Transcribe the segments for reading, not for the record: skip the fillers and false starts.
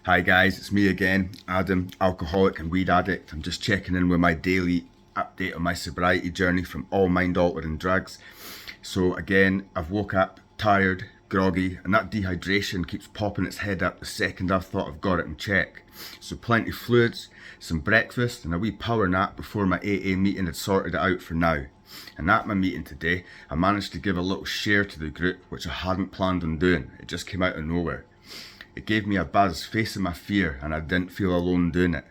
Hi guys, it's me again, Adam, alcoholic and weed addict. I'm just checking in with my daily update on my sobriety journey from all mind altering drugs. So again, I've woke up tired, groggy, and that dehydration keeps popping its head up the second I've thought I've got it in check. So plenty of fluids, some breakfast, and a wee power nap before my AA meeting had sorted it out for now. And at my meeting today, I managed to give a little share to the group, which I hadn't planned on doing. It just came out of nowhere. It gave me a buzz facing my fear, and I didn't feel alone doing it.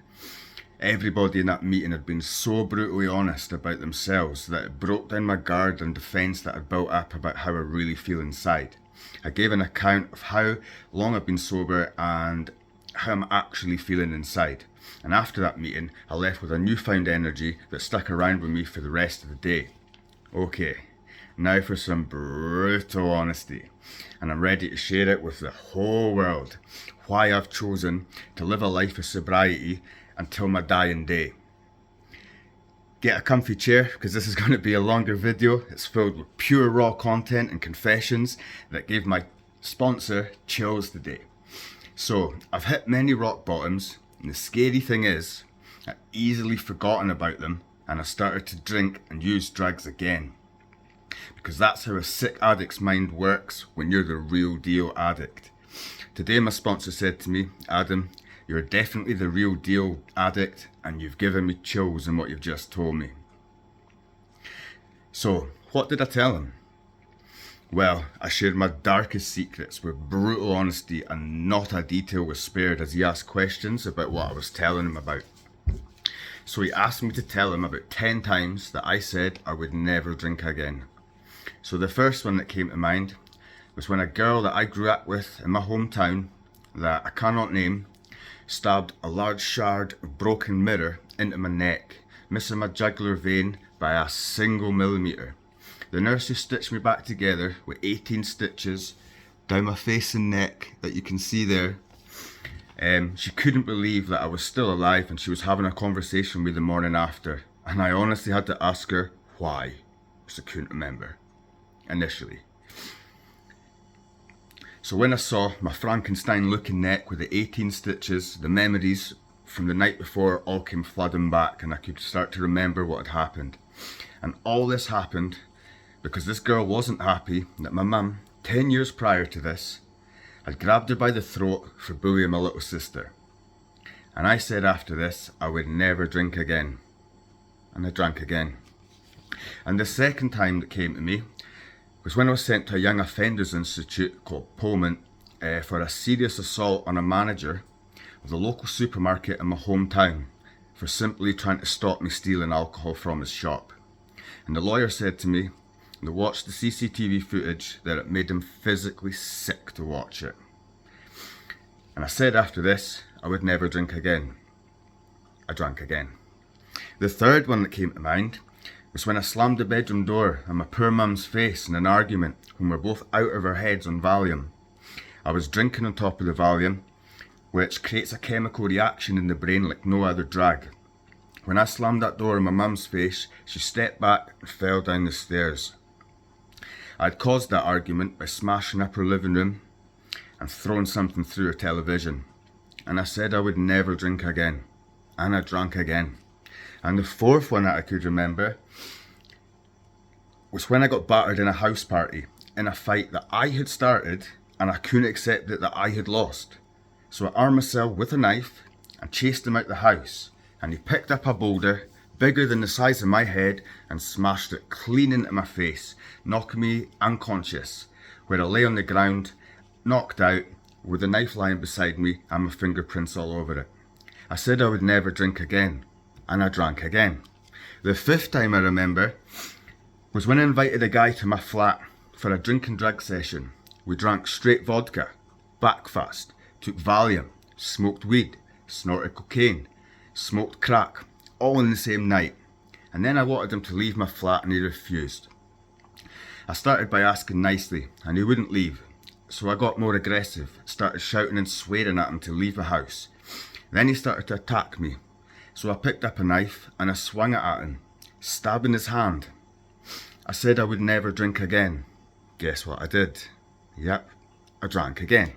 Everybody in that meeting had been so brutally honest about themselves that it broke down my guard and defence that I'd built up about how I really feel inside. I gave an account of how long I've been sober and how I'm actually feeling inside. And after that meeting, I left with a newfound energy that stuck around with me for the rest of the day. Okay, now for some brutal honesty, and I'm ready to share it with the whole world, why I've chosen to live a life of sobriety until my dying day. Get a comfy chair, because this is going to be a longer video. It's filled with pure raw content and confessions that gave my sponsor chills today. So, I've hit many rock bottoms, and the scary thing is, I've easily forgotten about them, and I started to drink and use drugs again. Because that's how a sick addict's mind works when you're the real deal addict. Today my sponsor said to me, Adam, you're definitely the real deal addict, and you've given me chills in what you've just told me. So, what did I tell him? Well, I shared my darkest secrets with brutal honesty, and not a detail was spared as he asked questions about what I was telling him about. So he asked me to tell him about 10 times that I said I would never drink again. So the first one that came to mind was when a girl that I grew up with in my hometown, that I cannot name, stabbed a large shard of broken mirror into my neck, missing my jugular vein by a single millimetre. The nurse who stitched me back together with 18 stitches down my face and neck that you can see there, she couldn't believe that I was still alive, and she was having a conversation with me the morning after, and I honestly had to ask her why, because I couldn't remember initially. So when I saw my Frankenstein looking neck with the 18 stitches, the memories from the night before all came flooding back, and I could start to remember what had happened. And all this happened because this girl wasn't happy that my mum, 10 years prior to this, had grabbed her by the throat for bullying my little sister. And I said after this I would never drink again. And I drank again. And the second time that came to me was when I was sent to a young offenders institute called Pullman for a serious assault on a manager of the local supermarket in my hometown for simply trying to stop me stealing alcohol from his shop. And the lawyer said to me, they watched the CCTV footage, that it made him physically sick to watch it. And I said after this, I would never drink again. I drank again. The third one that came to mind was when I slammed the bedroom door in my poor mum's face in an argument when we were both out of our heads on Valium. I was drinking on top of the Valium, which creates a chemical reaction in the brain like no other drug. When I slammed that door in my mum's face, she stepped back and fell down the stairs. I'd caused that argument by smashing up her living room and throwing something through her television. And I said I would never drink again. And I drank again. And the fourth one that I could remember was when I got battered in a house party in a fight that I had started, and I couldn't accept it that I had lost. So I armed myself with a knife and chased him out the house, and he picked up a boulder bigger than the size of my head and smashed it clean into my face, knocking me unconscious, where I lay on the ground, knocked out, with the knife lying beside me and my fingerprints all over it. I said I would never drink again, and I drank again. The fifth time I remember was when I invited a guy to my flat for a drink and drug session. We drank straight vodka, backfast, took Valium, smoked weed, snorted cocaine, smoked crack, all in the same night. And then I wanted him to leave my flat and he refused. I started by asking nicely and he wouldn't leave. So I got more aggressive, started shouting and swearing at him to leave the house. Then he started to attack me. So I picked up a knife and I swung it at him, stabbing his hand. I said I would never drink again. Guess what I did? Yep, I drank again.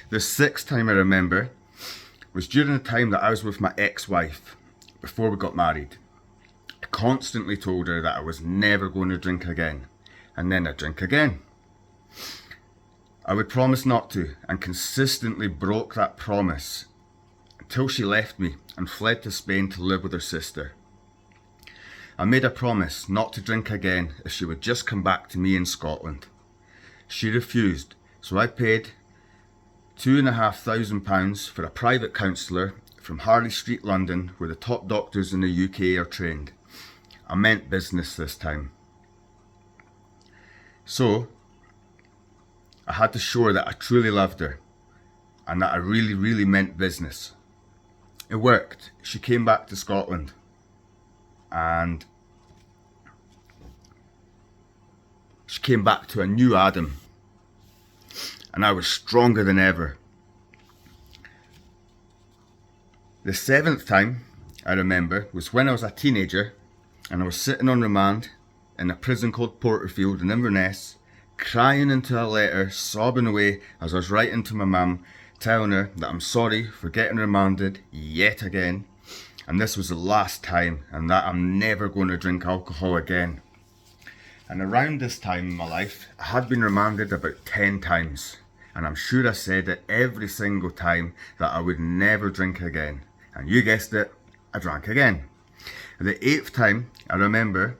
The sixth time I remember was during the time that I was with my ex-wife before we got married. I constantly told her that I was never going to drink again, and then I'd drink again. I would promise not to, and consistently broke that promise until she left me and fled to Spain to live with her sister. I made a promise not to drink again if she would just come back to me in Scotland. She refused, so I paid £2,500 for a private counsellor from Harley Street, London, where the top doctors in the UK are trained. I meant business this time. So, I had to show her that I truly loved her and that I really, really meant business. It worked. She came back to Scotland and she came back to a new Adam, and I was stronger than ever. The 7th time I remember was when I was a teenager and I was sitting on remand in a prison called Porterfield in Inverness, crying into a letter, sobbing away as I was writing to my mum, telling her that I'm sorry for getting remanded yet again, and this was the last time, and that I'm never going to drink alcohol again. And around this time in my life, I had been remanded about 10 times, and I'm sure I said it every single time that I would never drink again, and you guessed it, I drank again. The 8th time I remember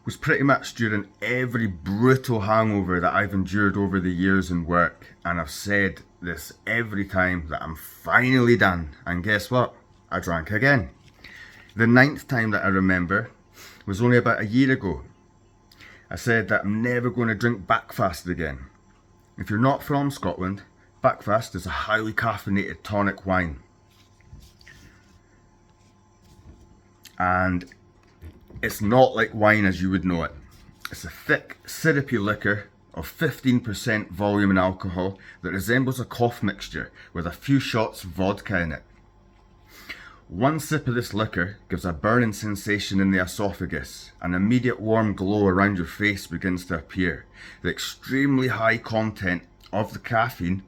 was pretty much during every brutal hangover that I've endured over the years in work, and I've said this every time that I'm finally done, and guess what? I drank again. The 9th time that I remember was only about a year ago. I said that I'm never going to drink Backfast again. If you're not from Scotland, Backfast is a highly caffeinated tonic wine. And it's not like wine as you would know it. It's a thick, syrupy liquor of 15% volume in alcohol that resembles a cough mixture with a few shots of vodka in it. One sip of this liquor gives a burning sensation in the esophagus. An immediate warm glow around your face begins to appear. The extremely high content of the caffeine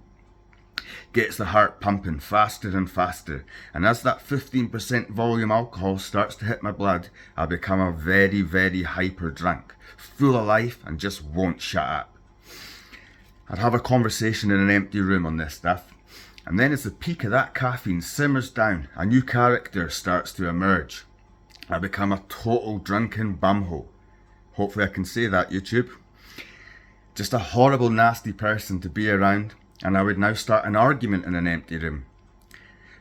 gets the heart pumping faster and faster, and as that 15% volume alcohol starts to hit my blood, I become a very, very hyper drunk, full of life and just won't shut up. I'd have a conversation in an empty room on this stuff, and then as the peak of that caffeine simmers down, a new character starts to emerge. I become a total drunken bumhole. Hopefully I can say that, YouTube. Just a horrible, nasty person to be around, and I would now start an argument in an empty room.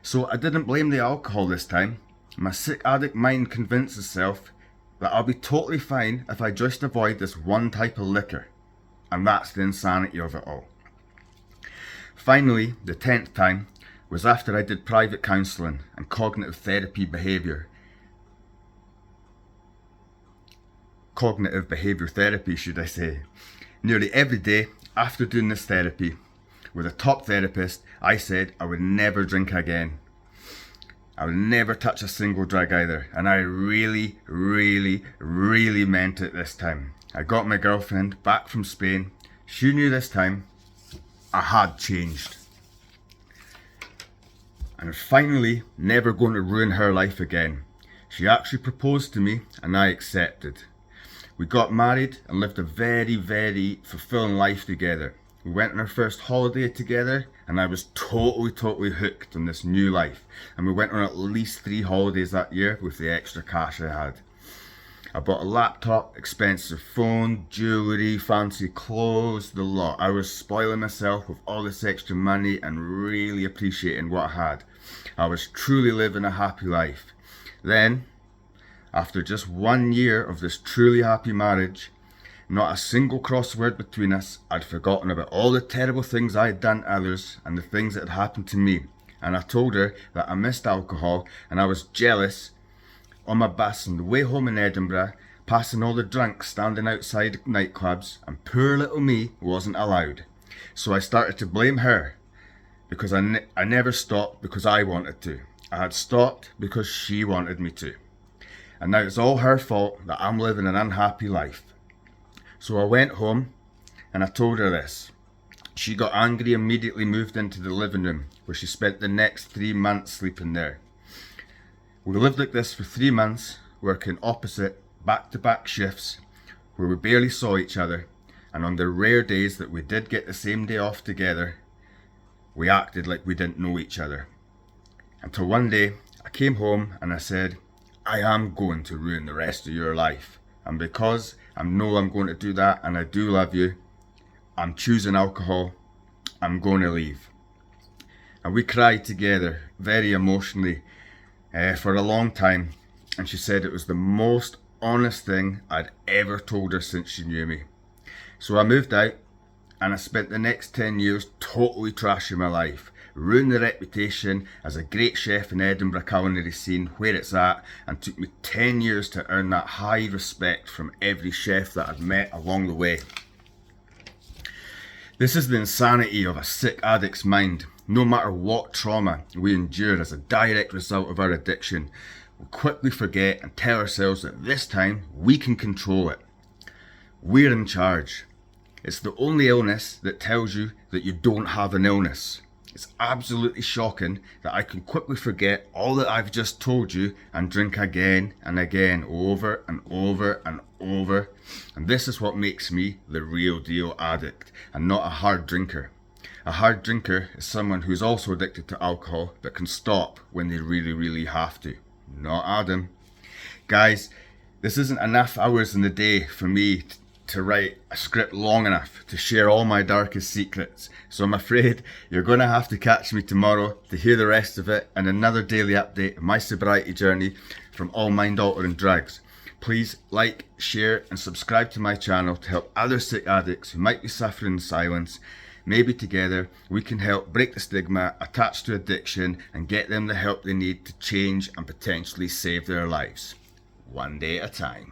So I didn't blame the alcohol this time. My sick addict mind convinced itself that I'll be totally fine if I just avoid this one type of liquor. And that's the insanity of it all. Finally, the 10th time was after I did private counselling and cognitive therapy behaviour. Cognitive behaviour therapy, should I say. Nearly every day after doing this therapy, with a top therapist, I said I would never drink again. I would never touch a single drug either, and I really, really, really meant it this time. I got my girlfriend back from Spain. She knew this time I had changed. And I'm finally never going to ruin her life again. She actually proposed to me and I accepted. We got married and lived a very, very fulfilling life together. We went on our first holiday together and I was totally hooked on this new life. And we went on at least 3 holidays that year with the extra cash I had. I bought a laptop, expensive phone, jewellery, fancy clothes, the lot. I was spoiling myself with all this extra money and really appreciating what I had. I was truly living a happy life. Then, after just 1 year of this truly happy marriage, not a single crossword between us, I'd forgotten about all the terrible things I had done to others and the things that had happened to me. And I told her that I missed alcohol and I was jealous on my bus on the way home in Edinburgh, passing all the drunks standing outside nightclubs, and poor little me wasn't allowed. So I started to blame her because I never stopped because I wanted to. I had stopped because she wanted me to. And now it's all her fault that I'm living an unhappy life. So I went home and I told her this. She got angry, immediately moved into the living room where she spent the next 3 months sleeping there. We lived like this for 3 months, working opposite, back-to-back shifts, where we barely saw each other, and on the rare days that we did get the same day off together, we acted like we didn't know each other. Until one day, I came home and I said, I am going to ruin the rest of your life. And because I know I'm going to do that and I do love you, I'm choosing alcohol. I'm going to leave. And we cried together, very emotionally, for a long time. And she said it was the most honest thing I'd ever told her since she knew me. So I moved out and I spent the next 10 years totally trashing my life, ruined the reputation as a great chef in Edinburgh culinary scene where it's at, and took me 10 years to earn that high respect from every chef that I'd met along the way. This is the insanity of a sick addict's mind. No matter what trauma we endure as a direct result of our addiction, we quickly forget and tell ourselves that this time we can control it. We're in charge. It's the only illness that tells you that you don't have an illness. It's absolutely shocking that I can quickly forget all that I've just told you and drink again and again, over and over and over. And this is what makes me the real deal addict and not a hard drinker. A hard drinker is someone who's also addicted to alcohol but can stop when they really, really have to. Not Adam. Guys, this isn't enough hours in the day for me to write a script long enough to share all my darkest secrets. So I'm afraid you're going to have to catch me tomorrow to hear the rest of it and another daily update of my sobriety journey from all mind-altering drugs. Please like, share and subscribe to my channel to help other sick addicts who might be suffering in silence. Maybe together we can help break the stigma attached to addiction and get them the help they need to change and potentially save their lives. One day at a time.